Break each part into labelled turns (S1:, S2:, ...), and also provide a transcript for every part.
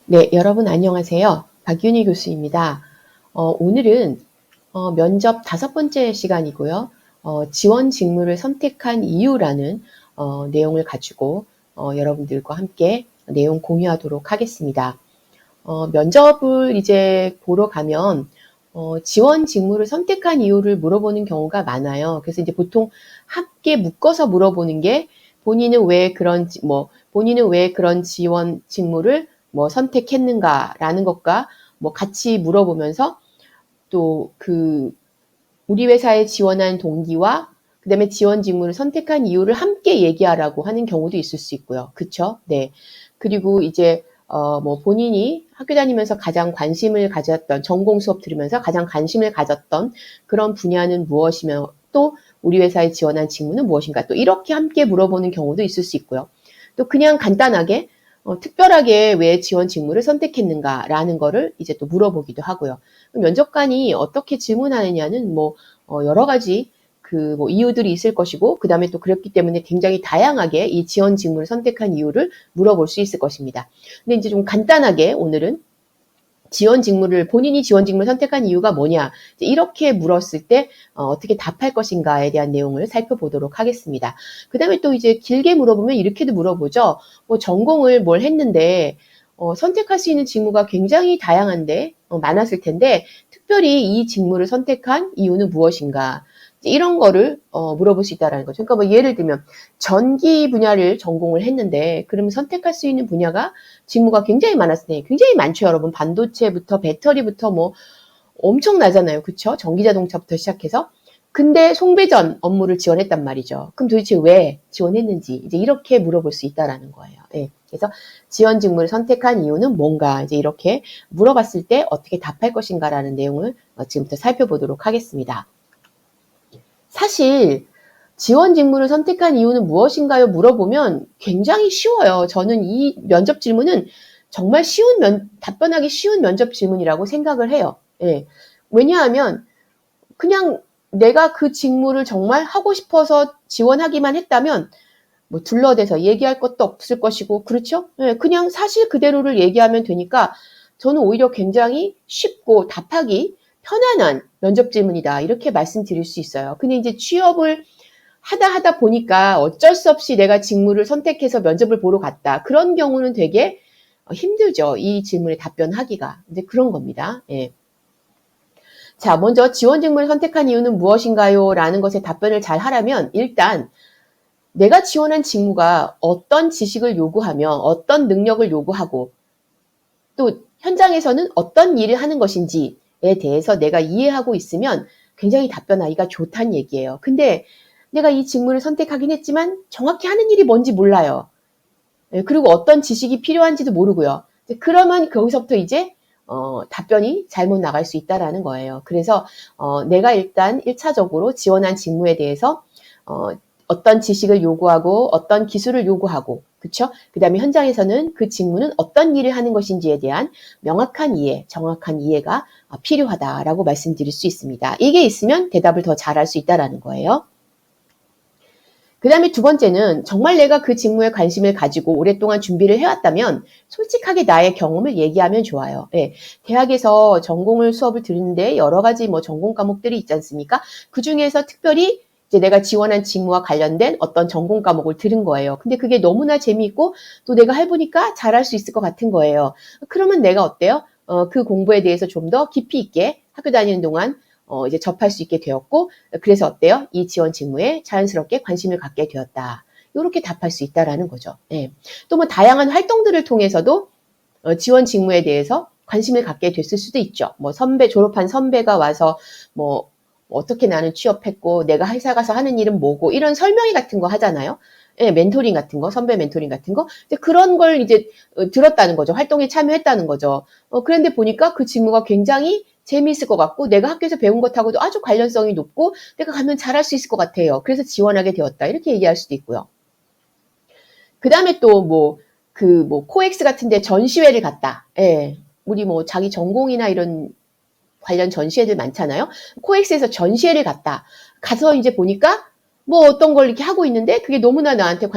S1: 네, 여러분 안녕하세요. 박윤희 교수입니다. 오늘은 면접 5번째 시간이고요. 지원 직무를 선택한 이유라는 내용을 가지고 여러분들과 함께 내용 공유하도록 하겠습니다. 면접을 이제 보러 가면 지원 직무를 선택한 이유를 물어보는 경우가 많아요. 그래서 이제 보통 함께 묶어서 물어보는 게 본인은 왜 그런 지원 직무를 선택했는가라는 것과 같이 물어보면서 또 우리 회사에 지원한 동기와 그다음에 지원 직무를 선택한 이유를 함께 얘기하라고 하는 경우도 있을 수 있고요. 그쵸? 네. 그리고 이제 본인이 학교 다니면서 가장 관심을 가졌던, 전공 수업 들으면서 가장 관심을 가졌던 그런 분야는 무엇이며 또 우리 회사에 지원한 직무는 무엇인가, 또 이렇게 함께 물어보는 경우도 있을 수 있고요. 또 그냥 간단하게 특별하게 왜 지원 직무를 선택했는가라는 거를 이제 또 물어보기도 하고요. 면접관이 어떻게 질문하느냐는 여러 가지 이유들이 있을 것이고, 그 다음에 또 그렇기 때문에 굉장히 다양하게 이 지원 직무를 선택한 이유를 물어볼 수 있을 것입니다. 근데 이제 좀 간단하게 오늘은 본인이 지원 직무를 선택한 이유가 뭐냐, 이렇게 물었을 때 어떻게 답할 것인가에 대한 내용을 살펴보도록 하겠습니다. 그 다음에 또 이제 길게 물어보면 이렇게도 물어보죠. 전공을 뭘 했는데 선택할 수 있는 직무가 굉장히 다양한데 많았을 텐데 특별히 이 직무를 선택한 이유는 무엇인가, 이런 거를 물어볼 수 있다는 거죠. 그러니까 예를 들면 전기 분야를 전공을 했는데 그러면 선택할 수 있는 분야가 직무가 굉장히 많았을 때, 굉장히 많죠, 여러분. 반도체부터 배터리부터 엄청나잖아요. 그쵸? 전기자동차부터 시작해서. 근데 송배전 업무를 지원했단 말이죠. 그럼 도대체 왜 지원했는지 이제 이렇게 물어볼 수 있다라는 거예요. 예. 그래서 지원 직무를 선택한 이유는 뭔가, 이제 이렇게 물어봤을 때 어떻게 답할 것인가라는 내용을 지금부터 살펴보도록 하겠습니다. 사실 지원 직무를 선택한 이유는 무엇인가요? 물어보면 굉장히 쉬워요. 저는 이 면접 질문은 정말 답변하기 쉬운 면접 질문이라고 생각을 해요. 예. 왜냐하면 그냥 내가 그 직무를 정말 하고 싶어서 지원하기만 했다면 둘러대서 얘기할 것도 없을 것이고, 그렇죠? 예, 그냥 사실 그대로를 얘기하면 되니까 저는 오히려 굉장히 쉽고 답하기 편안한 면접 질문이다, 이렇게 말씀드릴 수 있어요. 근데 이제 취업을 하다 보니까 어쩔 수 없이 내가 직무를 선택해서 면접을 보러 갔다, 그런 경우는 되게 힘들죠. 이 질문에 답변하기가. 이제 그런 겁니다. 예. 자, 먼저 지원 직무를 선택한 이유는 무엇인가요? 라는 것에 답변을 잘 하려면 일단 내가 지원한 직무가 어떤 지식을 요구하며 어떤 능력을 요구하고 또 현장에서는 어떤 일을 하는 것인지에 대해서 내가 이해하고 있으면 굉장히 답변하기가 좋다는 얘기예요. 근데 내가 이 직무를 선택하긴 했지만 정확히 하는 일이 뭔지 몰라요. 그리고 어떤 지식이 필요한지도 모르고요. 그러면 거기서부터 이제 답변이 잘못 나갈 수 있다라는 거예요. 그래서 내가 일단 1차적으로 지원한 직무에 대해서 어떤 지식을 요구하고 어떤 기술을 요구하고, 그쵸? 그 다음에 현장에서는 그 직무는 어떤 일을 하는 것인지에 대한 명확한 이해, 정확한 이해가 필요하다라고 말씀드릴 수 있습니다. 이게 있으면 대답을 더 잘할 수 있다라는 거예요. 그 다음에 두 번째는 정말 내가 그 직무에 관심을 가지고 오랫동안 준비를 해왔다면 솔직하게 나의 경험을 얘기하면 좋아요. 예, 대학에서 수업을 들는데 여러 가지 전공 과목들이 있지 않습니까? 그 중에서 특별히 이제 내가 지원한 직무와 관련된 어떤 전공 과목을 들은 거예요. 근데 그게 너무나 재미있고 또 내가 해보니까 잘할 수 있을 것 같은 거예요. 그러면 내가 어때요? 그 공부에 대해서 좀 더 깊이 있게 학교 다니는 동안 이제 접할 수 있게 되었고, 그래서 어때요? 이 지원 직무에 자연스럽게 관심을 갖게 되었다. 이렇게 답할 수 있다라는 거죠. 예. 또 다양한 활동들을 통해서도 지원 직무에 대해서 관심을 갖게 됐을 수도 있죠. 졸업한 선배가 와서 어떻게 나는 취업했고 내가 회사 가서 하는 일은 뭐고, 이런 설명회 같은 거 하잖아요. 예, 멘토링 같은 거, 선배 멘토링 같은 거. 그런 걸 이제 들었다는 거죠. 활동에 참여했다는 거죠. 그런데 보니까 그 직무가 굉장히 재미있을 것 같고 내가 학교에서 배운 것하고도 아주 관련성이 높고 내가 가면 잘할 수 있을 것 같아요. 그래서 지원하게 되었다, 이렇게 얘기할 수도 있고요. 그 다음에 또 코엑스 같은데 전시회를 갔다. 예. 우리 자기 전공이나 이런 관련 전시회들 많잖아요. 코엑스에서 전시회를 갔다. 가서 이제 보니까 뭐 어떤 걸 이렇게 하고 있는데 그게 너무나 나한테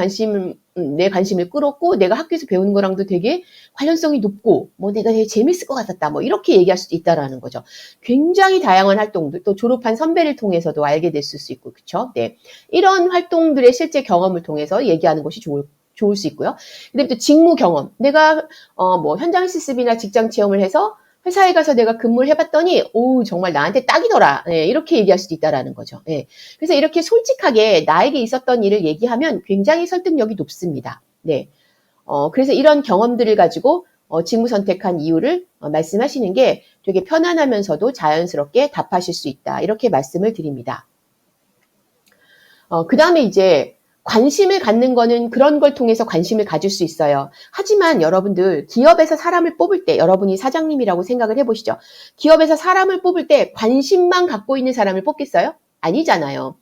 S1: 내 관심을 끌었고 내가 학교에서 배우는 거랑도 되게 관련성이 높고 뭐 내가 되게 재밌을 것 같았다. 뭐 이렇게 얘기할 수도 있다라는 거죠. 굉장히 다양한 활동들 또 졸업한 선배를 통해서도 알게 됐을 수 있고 그쵸? 네. 이런 활동들의 실제 경험을 통해서 얘기하는 것이 좋을 수 있고요. 그다음에 또 직무 경험. 내가 뭐 현장 실습이나 직장 체험을 해서 회사에 가서 내가 근무를 해봤더니 오 정말 나한테 딱이더라. 네, 이렇게 얘기할 수도 있다라는 거죠. 네. 그래서 이렇게 솔직하게 나에게 있었던 일을 얘기하면 굉장히 설득력이 높습니다. 네. 그래서 이런 경험들을 가지고 직무 선택한 이유를 말씀하시는 게 되게 편안하면서도 자연스럽게 답하실 수 있다. 이렇게 말씀을 드립니다. 그 다음에 이제 관심을 갖는 거는 그런 걸 통해서 관심을 가질 수 있어요. 하지만 여러분들 기업에서 사람을 뽑을 때 여러분이 사장님이라고 생각을 해보시죠. 기업에서 사람을 뽑을 때 관심만 갖고 있는 사람을 뽑겠어요? 아니잖아요.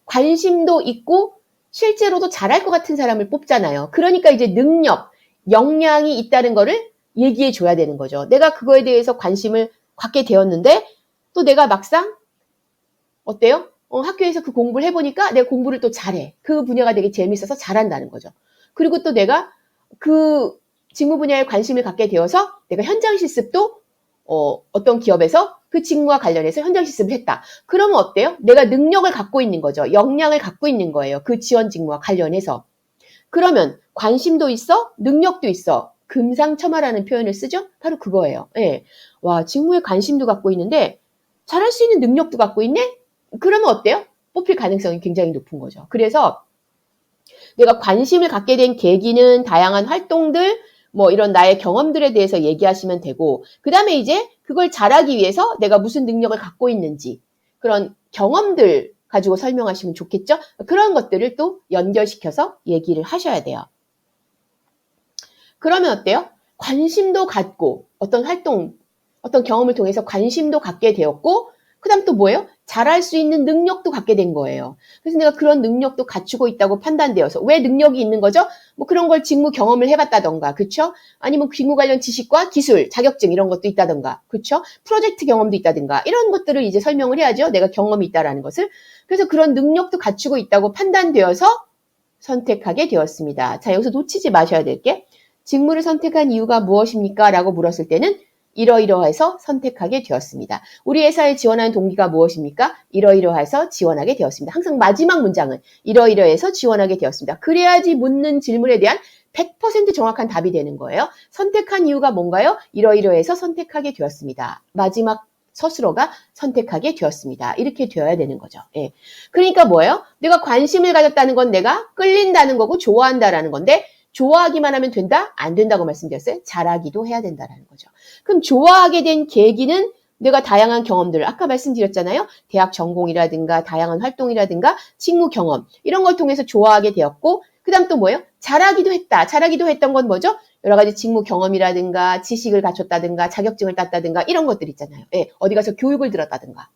S1: 관심도 있고 실제로도 잘할 것 같은 사람을 뽑잖아요. 그러니까 이제 능력, 역량이 있다는 거를 얘기해 줘야 되는 거죠. 내가 그거에 대해서 관심을 갖게 되었는데 또 내가 막상 어때요? 학교에서 그 공부를 해보니까 내가 공부를 또 잘해. 그 분야가 되게 재밌어서 잘한다는 거죠. 그리고 또 내가 그 직무 분야에 관심을 갖게 되어서 내가 현장 실습도 어떤 기업에서 그 직무와 관련해서 현장 실습을 했다. 그러면 어때요? 내가 능력을 갖고 있는 거죠. 역량을 갖고 있는 거예요. 그 지원 직무와 관련해서. 그러면 관심도 있어, 능력도 있어. 금상첨화라는 표현을 쓰죠? 바로 그거예요. 예. 와, 직무에 관심도 갖고 있는데 잘할 수 있는 능력도 갖고 있네? 그러면 어때요? 뽑힐 가능성이 굉장히 높은 거죠. 그래서 내가 관심을 갖게 된 계기는 다양한 활동들, 뭐 이런 나의 경험들에 대해서 얘기하시면 되고, 그 다음에 이제 그걸 잘하기 위해서 내가 무슨 능력을 갖고 있는지, 그런 경험들 가지고 설명하시면 좋겠죠? 그런 것들을 또 연결시켜서 얘기를 하셔야 돼요. 그러면 어때요? 관심도 갖고, 어떤 활동, 어떤 경험을 통해서 관심도 갖게 되었고, 그 다음 또 뭐예요? 잘할 수 있는 능력도 갖게 된 거예요. 그래서 내가 그런 능력도 갖추고 있다고 판단되어서 왜 능력이 있는 거죠? 뭐 그런 걸 직무 경험을 해봤다던가, 그쵸? 아니면 직무 관련 지식과 기술, 자격증 이런 것도 있다던가, 그쵸? 프로젝트 경험도 있다던가 이런 것들을 이제 설명을 해야죠. 내가 경험이 있다라는 것을. 그래서 그런 능력도 갖추고 있다고 판단되어서 선택하게 되었습니다. 자, 여기서 놓치지 마셔야 될 게 직무를 선택한 이유가 무엇입니까? 라고 물었을 때는 이러이러해서 선택하게 되었습니다. 우리 회사에 지원하는 동기가 무엇입니까? 이러이러해서 지원하게 되었습니다. 항상 마지막 문장은 이러이러해서 지원하게 되었습니다. 그래야지 묻는 질문에 대한 100% 정확한 답이 되는 거예요. 선택한 이유가 뭔가요? 이러이러해서 선택하게 되었습니다. 마지막 서술어가 선택하게 되었습니다. 이렇게 되어야 되는 거죠. 예. 그러니까 뭐예요? 내가 관심을 가졌다는 건 내가 끌린다는 거고 좋아한다라는 건데 좋아하기만 하면 된다? 안 된다고 말씀드렸어요. 잘하기도 해야 된다라는 거죠. 그럼 좋아하게 된 계기는 내가 다양한 경험들, 아까 말씀드렸잖아요. 대학 전공이라든가 다양한 활동이라든가 직무 경험 이런 걸 통해서 좋아하게 되었고 그 다음 또 뭐예요? 잘하기도 했다. 잘하기도 했던 건 뭐죠? 여러 가지 직무 경험이라든가 지식을 갖췄다든가 자격증을 땄다든가 이런 것들 있잖아요. 예, 어디 가서 교육을 들었다든가.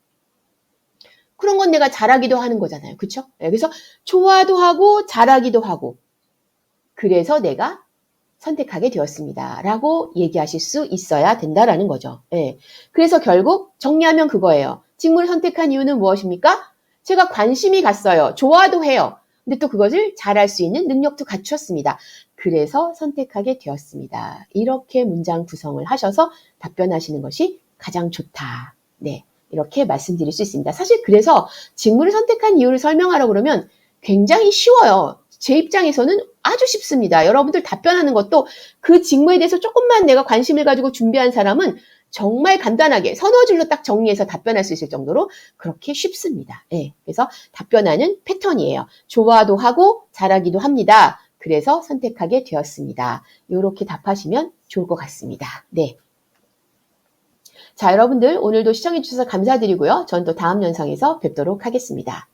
S1: 그런 건 내가 잘하기도 하는 거잖아요. 그렇죠? 예, 그래서 좋아도 하고 잘하기도 하고 그래서 내가 선택하게 되었습니다. 라고 얘기하실 수 있어야 된다라는 거죠. 예. 그래서 결국 정리하면 그거예요. 직무를 선택한 이유는 무엇입니까? 제가 관심이 갔어요. 좋아도 해요. 근데 또 그것을 잘할 수 있는 능력도 갖추었습니다. 그래서 선택하게 되었습니다. 이렇게 문장 구성을 하셔서 답변하시는 것이 가장 좋다. 네. 이렇게 말씀드릴 수 있습니다. 사실 그래서 직무를 선택한 이유를 설명하라고 그러면 굉장히 쉬워요. 제 입장에서는 아주 쉽습니다. 여러분들 답변하는 것도 그 직무에 대해서 조금만 내가 관심을 가지고 준비한 사람은 정말 간단하게 서너 줄로 딱 정리해서 답변할 수 있을 정도로 그렇게 쉽습니다. 네, 그래서 답변하는 패턴이에요. 좋아도 하고 잘하기도 합니다. 그래서 선택하게 되었습니다. 이렇게 답하시면 좋을 것 같습니다. 네. 자, 여러분들 오늘도 시청해 주셔서 감사드리고요. 전 또 다음 영상에서 뵙도록 하겠습니다.